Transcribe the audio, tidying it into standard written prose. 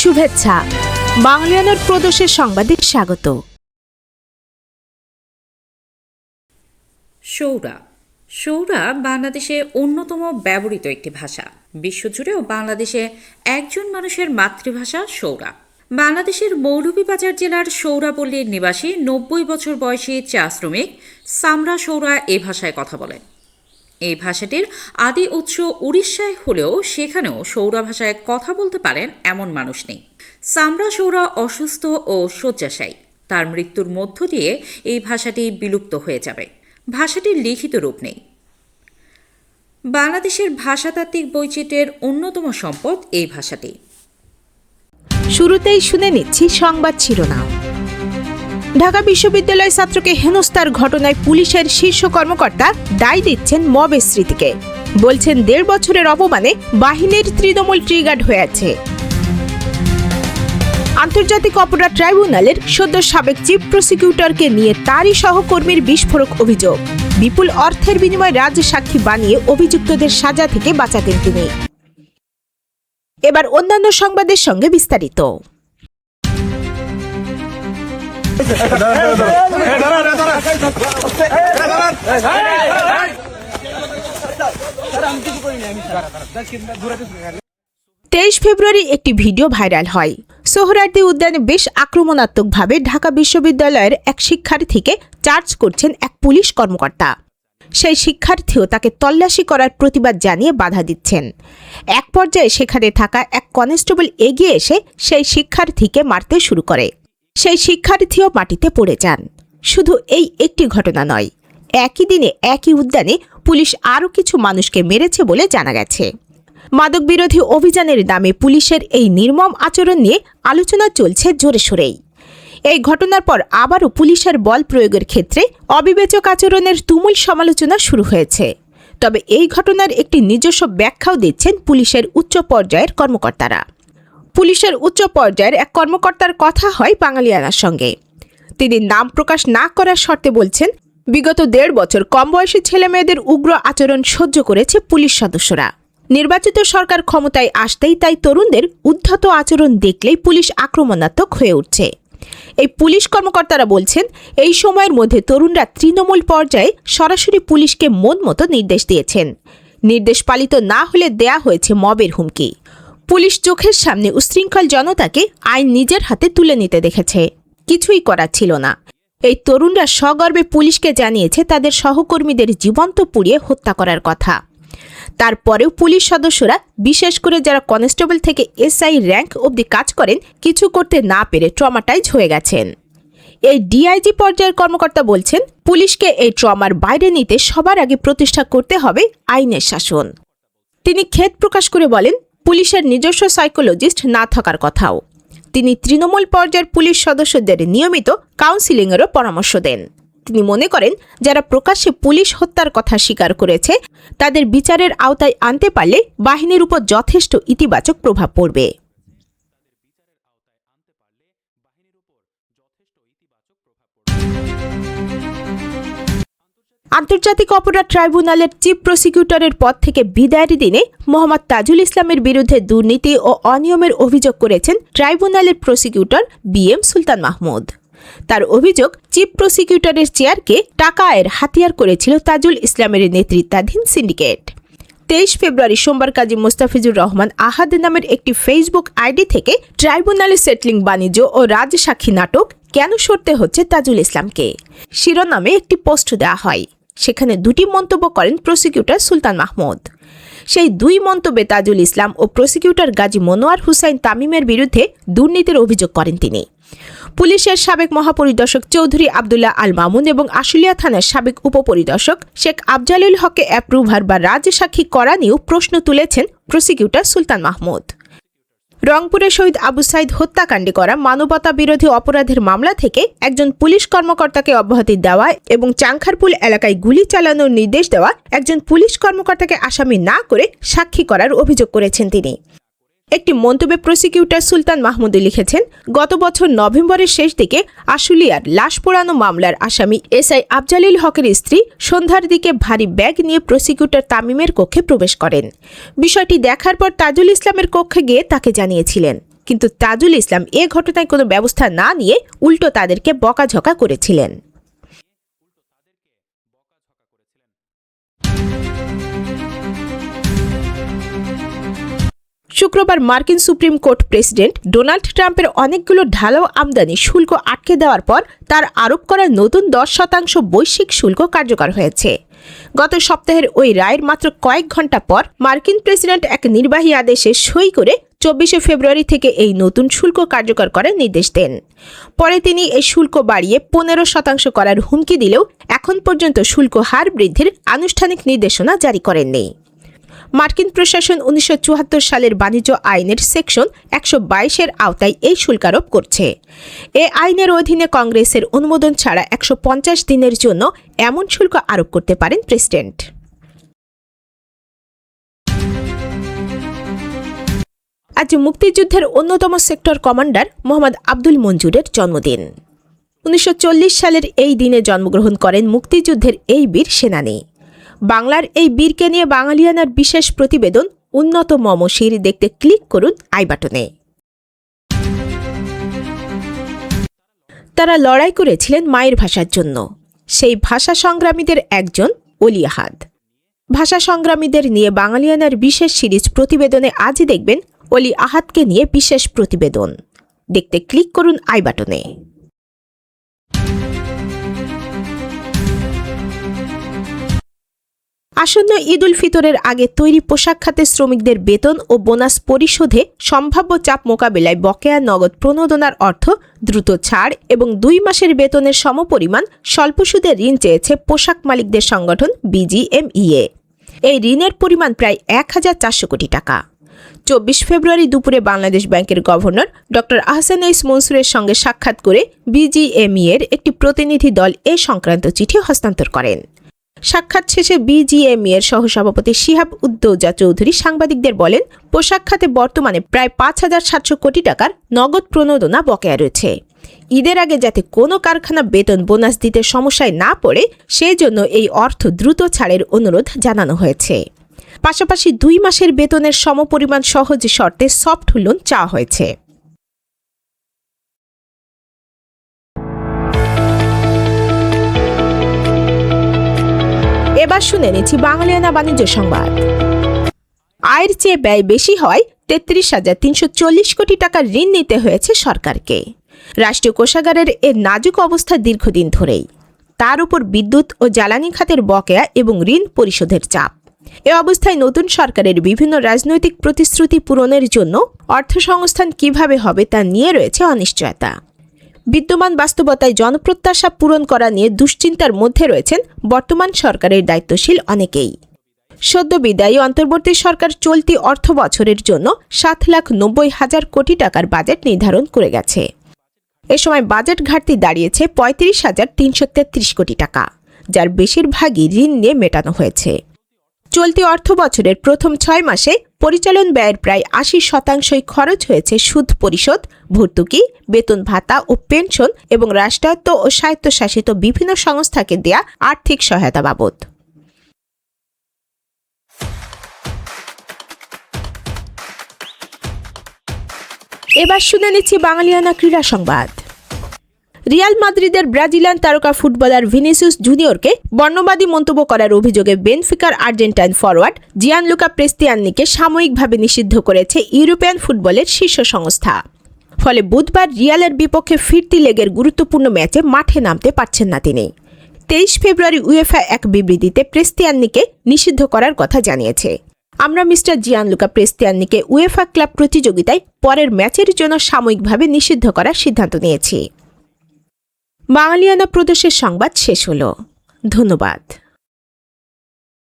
শুভেচ্ছা। বাংলায়নের প্রদেশের সংবাদে স্বাগত। সৌরা বাংলাদেশে অন্যতম ব্যবহৃত একটি ভাষা। বিশ্বজুড়েও বাংলাদেশে একজন মানুষের মাতৃভাষা সৌরা। বাংলাদেশের মৌলভীবাজার জেলার সৌরাপল্লীর নিবাসী ৯০ বছর বয়সী চা শ্রমিক সামরা সৌরা এ ভাষায় কথা বলেন। এই ভাষাটির আদি উৎস উড়িষ্যায় হলেও সেখানেও সৌরা ভাষায় কথা বলতে পারেন এমন মানুষ নেই। সামরা সৌরা অসুস্থ ও শয্যাশায়ী। তার মৃত্যুর মধ্য দিয়ে এই ভাষাটি বিলুপ্ত হয়ে যাবে। ভাষাটির লিখিত রূপ নেই। বাংলাদেশের ভাষাতাত্ত্বিক বৈচিত্র্যের অন্যতম সম্পদ এই ভাষাটি। শুরুতেই শুনে নিচ্ছি সংবাদ শিরোনাম। ঢাকা বিশ্ববিদ্যালয় ছাত্রকে হেনস্থার ঘটনায় পুলিশের শীর্ষ কর্মকর্তা দায় দিচ্ছেন মবের স্মৃতিকে। বলছেন ১.৫ বছরের অপমানে বাহিনীর তৃণমূল ট্রিগার্ড হয়ে আছে। আন্তর্জাতিক অপরাধ ট্রাইব্যুনালের সদ্য সাবেক চিফ প্রসিকিউটরকে নিয়ে তারই সহকর্মীর বিস্ফোরক অভিযোগ। বিপুল অর্থের বিনিময়ে রাজ্য সাক্ষী বানিয়ে অভিযুক্তদের সাজা থেকে বাঁচাতেন তিনি। এবার অন্যান্য সংবাদের সঙ্গে বিস্তারিত। তেইশ ফেব্রুয়ারি একটি ভিডিও ভাইরাল হয়। সোহরাওয়ার্দী উদ্যানে বেশ আক্রমণাত্মকভাবে ঢাকা বিশ্ববিদ্যালয়ের এক শিক্ষার্থীকে চার্জ করছেন এক পুলিশ কর্মকর্তা। সেই শিক্ষার্থীও তাকে তল্লাশি করার প্রতিবাদ জানিয়ে বাধা দিচ্ছেন। এক পর্যায়ে সেখানে থাকা এক কনস্টেবল এগিয়ে এসে সেই শিক্ষার্থীকে মারতে শুরু করে। সেই শিক্ষার্থীও মাটিতে পড়ে যান। শুধু এই একটি ঘটনা নয়, একই দিনে একই উদ্যানে পুলিশ আরও কিছু মানুষকে মেরেছে বলে জানা গেছে। মাদক বিরোধী অভিযানের নামে পুলিশের এই নির্মম আচরণ নিয়ে আলোচনা চলছে জোরে সোরেই। এই ঘটনার পর আবারও পুলিশের বল প্রয়োগের ক্ষেত্রে অবিবেচক আচরণের তুমুল সমালোচনা শুরু হয়েছে। তবে এই ঘটনার একটি নিজস্ব ব্যাখ্যাও দিচ্ছেন পুলিশের উচ্চ পর্যায়ের কর্মকর্তারা। পুলিশের উচ্চ পর্যায়ের এক কর্মকর্তার কথা হয় বাঙালিয়ানার সঙ্গে। তিনি নাম প্রকাশ না করার শর্তে বলছেন, বিগত ১.৫ বছর কম বয়সী ছেলেমেয়েদের উগ্র আচরণ সহ্য করেছে পুলিশ সদস্যরা। নির্বাচিত সরকার ক্ষমতায় আসতেই তাই তরুণদের উদ্ধত আচরণ দেখলেই পুলিশ আক্রমণাত্মক হয়ে উঠছে। এই পুলিশ কর্মকর্তারা বলছেন, এই সময়ের মধ্যে তরুণরা তৃণমূল পর্যায়ে সরাসরি পুলিশকে মন মতো নির্দেশ দিয়েছেন। নির্দেশ পালিত না হলে দেয়া হয়েছে মবের হুমকি। পুলিশ চোখের সামনে উশৃঙ্খল জনতাকে আইন নিজের হাতে তুলে নিতে দেখেছে। কিছুই করার ছিল না। এই তরুণরা সগর্বে পুলিশকে জানিয়েছে তাদের সহকর্মীদের জীবন্ত পুড়িয়ে হত্যা করার কথা। তারপরেও পুলিশ সদস্যরা, বিশেষ করে যারা কনস্টেবল থেকে এসআই র্যাঙ্ক অবধি কাজ করেন, কিছু করতে না পেরে ট্রমাটাইজ হয়ে গেছেন। এই ডিআইজি পর্যায়ের কর্মকর্তা বলছেন, পুলিশকে এই ট্রমার বাইরে নিতে সবার আগে প্রতিষ্ঠা করতে হবে আইনের শাসন। তিনি খেদ প্রকাশ করে বলেন, পুলিশের নিজস্ব সাইকোলজিস্ট না থাকার কথাও। তিনি তৃণমূল পর্যায়ের পুলিশ সদস্যদের নিয়মিত কাউন্সিলিংয়েরও পরামর্শ দেন। তিনি মনে করেন, যারা প্রকাশ্যে পুলিশ হত্যার কথা স্বীকার করেছে তাদের বিচারের আওতায় আনতে পারলে বাহিনীর উপর যথেষ্ট ইতিবাচক প্রভাব পড়বে। আন্তর্জাতিক অপরাধ ট্রাইব্যুনালের চিফ প্রসিকিউটরের পদ থেকে বিদায়ের দিনে মোহাম্মদ তাজুল ইসলামের বিরুদ্ধে দুর্নীতি ও অনিয়মের অভিযোগ করেছেন ট্রাইব্যুনালের প্রসিকিউটর বিএম সুলতান মাহমুদ। তার অভিযোগ, চিফ প্রসিকিউটরের চেয়ারকে টাকা আয়ের হাতিয়ার করেছিল তাজুল ইসলামের নেতৃত্বাধীন সিন্ডিকেট। ২৩ ফেব্রুয়ারি সোমবার কাজী মোস্তাফিজুর রহমান আহাদ নামের একটি ফেসবুক আইডি থেকে ট্রাইব্যুনালে সেটলিং বাণিজ্য ও রাজসাক্ষী নাটক কেন সরতে হচ্ছে তাজুল ইসলামকে শিরোনামে একটি পোস্ট দেওয়া হয়। সেখানে দুটি মন্তব্য করেন প্রসিকিউটর সুলতান মাহমুদ। সেই দুই মন্তব্যে তাজুল ইসলাম ও প্রসিকিউটর গাজী মনোয়ার হুসাইন তামিমের বিরুদ্ধে দুর্নীতির অভিযোগ করেন তিনি। পুলিশের সাবেক মহাপরিদর্শক চৌধুরী আবদুল্লাহ আল মামুন এবং আশুলিয়া থানার সাবেক উপপরিদর্শক শেখ আফজালুল হককে অ্যাপ্রুভার বা রাজসাক্ষী করা নিয়েও প্রশ্ন তুলেছেন প্রসিকিউটর সুলতান মাহমুদ। রংপুরের শহীদ আবু সাইদ হত্যাকাণ্ডে করা মানবতা বিরোধী অপরাধের মামলা থেকে একজন পুলিশ কর্মকর্তাকে অব্যাহতি দেওয়া এবং চাংখারপুল এলাকায় গুলি চালানোর নির্দেশ দেওয়া একজন পুলিশ কর্মকর্তাকে আসামি না করে সাক্ষী করার অভিযোগ করেছেন তিনি। একটি মন্তব্যে প্রসিকিউটর সুলতান মাহমুদ লিখেছেন, গত বছর নভেম্বরের শেষ দিকে আশুলিয়ার লাশ পোড়ানো মামলার আসামি এসআই আফজালুল হকের স্ত্রী সন্ধ্যার দিকে ভারী ব্যাগ নিয়ে প্রসিকিউটর তামিমের কক্ষে প্রবেশ করেন। বিষয়টি দেখার পর তাজুল ইসলামের কক্ষে গিয়ে তাকে জানিয়েছিলেন। কিন্তু তাজুল ইসলাম এ ঘটনায় কোনো ব্যবস্থা না নিয়ে উল্টো তাদেরকে বকাঝকা করেছিলেন। শুক্রবার মার্কিন সুপ্রিম কোর্ট প্রেসিডেন্ট ডোনাল্ড ট্রাম্পের অনেকগুলো ঢালাও আমদানি শুল্ক আটকে দেওয়ার পর তার আরোপ করা নতুন 10% বৈশ্বিক শুল্ক কার্যকর হয়েছে। গত সপ্তাহের ওই রায়ের মাত্র কয়েক ঘন্টা পর মার্কিন প্রেসিডেন্ট এক নির্বাহী আদেশে সই করে 24 ফেব্রুয়ারি থেকে এই নতুন শুল্ক কার্যকর করার নির্দেশ দেন। পরে তিনি এই শুল্ক বাড়িয়ে 15% করার হুমকি দিলেও এখন পর্যন্ত শুল্ক হার বৃদ্ধির আনুষ্ঠানিক নির্দেশনা জারি করেননি। মার্কিন প্রশাসন 1974 সালের বাণিজ্য আইনের সেকশন 122-এর আওতায় এই শুল্ক আরোপ করছে। এ আইনের অধীনে কংগ্রেসের অনুমোদন ছাড়া 150 দিনের জন্য এমন শুল্ক আরোপ করতে পারেন প্রেসিডেন্ট। আজ মুক্তিযুদ্ধের অন্যতম সেক্টর কমান্ডার মোহাম্মদ আব্দুল মঞ্জুরের জন্মদিন। 1940 সালের এই দিনে জন্মগ্রহণ করেন মুক্তিযুদ্ধের এই বীর সেনানী। বাংলার এই বীরকে নিয়ে বাঙালিয়ানার বিশেষ প্রতিবেদন উন্নত মমশির দেখতে ক্লিক করুন আই বাটনে। তারা লড়াই করেছিলেন মায়ের ভাষার জন্য। সেই ভাষা সংগ্রামীদের একজন অলি আহাদ। ভাষা সংগ্রামীদের নিয়ে বাঙালিয়ানার বিশেষ সিরিজ প্রতিবেদনে আজ দেখবেন অলি আহাদকে নিয়ে বিশেষ প্রতিবেদন। দেখতে ক্লিক করুন আই বাটনে। আসন্ন ঈদ উল ফিতরের আগে তৈরি পোশাক খাতে শ্রমিকদের বেতন ও বোনাস পরিশোধে সম্ভাব্য চাপ মোকাবিলায় বকেয়া নগদ প্রণোদনার অর্থ দ্রুত ছাড় এবং 2 মাসের বেতনের সমপরিমাণ স্বল্প সুদে ঋণ চেয়েছে পোশাক মালিকদের সংগঠন বিজিএমইএ। এই ঋণের পরিমাণ প্রায় 1400 কোটি টাকা। 24 ফেব্রুয়ারি দুপুরে বাংলাদেশ ব্যাংকের গভর্নর ডক্টর আহসান এইস মনসুরের সঙ্গে সাক্ষাৎ করে বিজিএমইএর একটি প্রতিনিধি দল এ সংক্রান্ত চিঠি হস্তান্তর করেন। সাক্ষাৎ শেষে বিজিএমইএর সহসভাপতি শিহাব উদ্দৌজা চৌধুরী সাংবাদিকদের বলেন, পোশাক খাতে বর্তমানে প্রায় 5700 কোটি টাকার নগদ প্রণোদনা বকেয়া রয়েছে। ঈদের আগে যাতে কোনো কারখানা বেতন বোনাস দিতে সমস্যায় না পড়ে সেই জন্য এই অর্থ দ্রুত ছাড়ের অনুরোধ জানানো হয়েছে। পাশাপাশি 2 মাসের বেতনের সমপরিমাণ সহজ শর্তে সফট লোন চাওয়া হয়েছে। এবার শুনে নিচ্ছি বাঙালিয়ানা বাণিজ্য সংবাদ। আয়ের চেয়ে ব্যয় বেশি হয় 33,340 কোটি টাকার ঋণ নিতে হয়েছে সরকারকে। রাষ্ট্রীয় কোষাগারের এর নাজুক অবস্থা দীর্ঘদিন ধরেই। তার উপর বিদ্যুৎ ও জ্বালানি খাতের বকেয়া এবং ঋণ পরিশোধের চাপ। এ অবস্থায় নতুন সরকারের বিভিন্ন রাজনৈতিক প্রতিশ্রুতি পূরণের জন্য অর্থসংস্থান কিভাবে হবে তা নিয়ে রয়েছে অনিশ্চয়তা। বিদ্যমান বাস্তবতায় জনপ্রত্যাশা পূরণ করা নিয়ে দুশ্চিন্তার মধ্যে রয়েছেন বর্তমান সরকারের দায়িত্বশীল অনেকেই। সদ্য বিদায়ী অন্তর্বর্তী সরকার চলতি অর্থ বছরের জন্য 7,90,000 কোটি টাকার বাজেট নির্ধারণ করে গেছে। এ সময় বাজেট ঘাটতি দাঁড়িয়েছে 35,333 কোটি টাকা, যার বেশিরভাগই ঋণ নিয়ে মেটানো হয়েছে। চলতি অর্থ বছরের প্রথম 6 মাসে পরিচালন ব্যয়ের প্রায় 80% খরচ হয়েছে সুদ পরিশোধ, ভর্তুকি, বেতন ভাতা ও পেনশন এবং রাষ্ট্রায়ত্ত ও স্বায়ত্তশাসিত বিভিন্ন সংস্থাকে দেয়া আর্থিক সহায়তা বাবদ। এবার শুনে নিচ্ছি বাঙালিয়ানা ক্রীড়া সংবাদ। রিয়াল মাদ্রিদের ব্রাজিলিয়ান তারকা ফুটবলার ভিনিসিয়াস জুনিয়রকে বর্ণবাদী মন্তব্য করার অভিযোগে বেনফিকার আর্জেন্টাইন ফরওয়ার্ড জিয়ানলুকা প্রেস্তিয়ানিকে সাময়িকভাবে নিষিদ্ধ করেছে ইউরোপিয়ান ফুটবলের শীর্ষ সংস্থা। ফলে বুধবার রিয়ালের বিপক্ষে ফিরতি লেগের গুরুত্বপূর্ণ ম্যাচে মাঠে নামতে পারছেন না তিনি। 23 ফেব্রুয়ারি উয়েফা এক বিবৃতিতে প্রেস্তিয়ানিকে নিষিদ্ধ করার কথা জানিয়েছে। আমরা মিস্টার জিয়ানলুকা প্রেস্তিয়ানিকে উয়েফা ক্লাব প্রতিযোগিতায় পরের ম্যাচের জন্য সাময়িকভাবে নিষিদ্ধ করার সিদ্ধান্ত নিয়েছি। বাঙালিয়ানা প্রদেশের সংবাদ শেষ হলো। ধন্যবাদ।